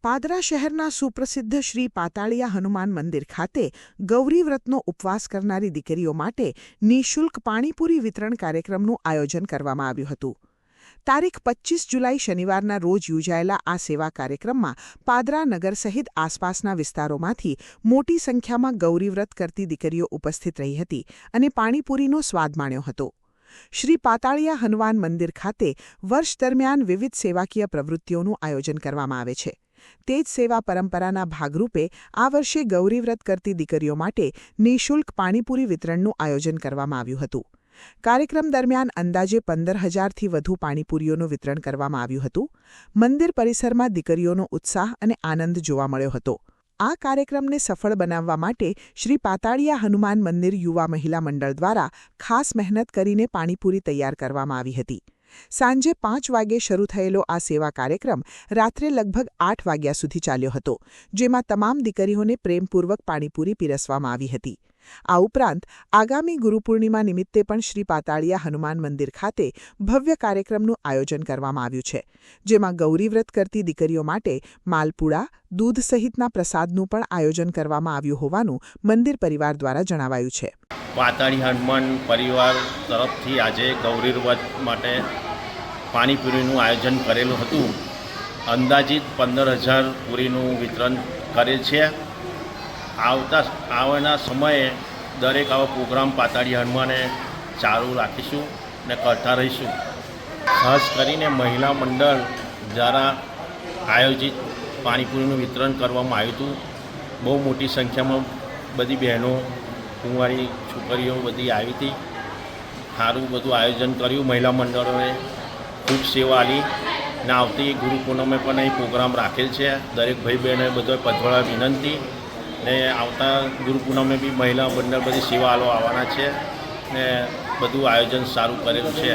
પાદરા શહેરના સુપ્રસિદ્ધ શ્રી પાતાળિયા હનુમાન મંદિર ખાતે ગૌરી વ્રતનો ઉપવાસ કરનારી દીકરીઓ માટે નિઃશુલ્ક પાણીપુરી વિતરણ કાર્યક્રમનું આયોજન કરવામાં આવ્યું હતું. તારીખ 25 જુલાઈ શનિવારના રોજ યોજાયેલા આ સેવા કાર્યક્રમમાં પાદરા નગર સહિત આસપાસના વિસ્તારોમાંથી મોટી સંખ્યામાં ગૌરી વ્રત કરતી દીકરીઓ ઉપસ્થિત રહી હતી અને પાણીપુરીનો સ્વાદ માણ્યો હતો. શ્રી પાતાળિયા હનુમાન મંદિર ખાતે વર્ષ દરમિયાન વિવિધ સેવાકીય પ્રવૃત્તિઓનું આયોજન કરવામાં આવે છે. તે જ સેવા પરંપરાના ભાગરૂપે આ વર્ષે ગૌરી વ્રત કરતી દીકરીઓ માટે નિઃશુલ્ક પાણીપુરી વિતરણનું આયોજન કરવામાં આવ્યું હતું. કાર્યક્રમ દરમિયાન અંદાજે 15,000થી વધુ પાણીપુરીઓનું વિતરણ કરવામાં આવ્યું હતું. મંદિર પરિસરમાં દીકરીઓનો ઉત્સાહ અને આનંદ જોવા મળ્યો હતો. આ કાર્યક્રમને સફળ બનાવવા માટે શ્રી પાતાળિયા હનુમાન મંદિર યુવા મહિલા મંડળ દ્વારા ખાસ મહેનત કરીને પાણીપુરી તૈયાર કરવામાં આવી હતી. સાંજે 5 વાગ્યે શરૂ થયેલો આ સેવા કાર્યક્રમ રાત્રે લગભગ 8 વાગ્યા સુધી ચાલ્યો હતો, જેમાં તમામ દીકરીઓને પ્રેમપૂર્વક પાણીપુરી પીરસવામાં આવી હતી. આ ઉપરાંત આગામી ગુરુપૂર્ણિમા નિમિત્તે પણ શ્રી પાતાળિયા હનુમાન મંદિર ખાતે ભવ્ય કાર્યક્રમનું આયોજન કરવામાં આવ્યું છે, જેમાં ગૌરી વ્રત કરતી દીકરીઓ માટે માલપુડા, દૂધ સહિતના પ્રસાદનું પણ આયોજન કરવામાં આવ્યું હોવાનું મંદિર પરિવાર દ્વારા જણાવાયું છે. પાતાળી હનુમાન પરિવાર તરફથી આજે ગૌરી વ્રત માટે પાણીપુરીનું આયોજન કરેલું હતું. અંદાજિત 15,000 પૂરીનું વિતરણ કરેલ છે. આવવાના સમયે દરેક આવો પ્રોગ્રામ પાતાળી હનુમાને ચાલુ રાખીશું ને કરતા રહીશું. ખાસ કરીને મહિલા મંડળ દ્વારા આયોજિત પાણીપુરીનું વિતરણ કરવામાં આવ્યું હતું. બહુ મોટી સંખ્યામાં બધી બહેનો, કુંવારી છોકરીઓ બધી આવી હતી. સારું બધું આયોજન કર્યું. મહિલા મંડળોએ ખૂબ સેવા આપી ને આવતી ગુરુ પૂનમે પણ અહીં પ્રોગ્રામ રાખેલ છે. દરેક ભાઈ બહેનોએ બધો પધવાળા વિનંતી ને આવતા ગુરુ પૂનમે બી મહિલા મંડળ બધી સેવા આવવાના છે ને બધું આયોજન સારું કરેલું છે.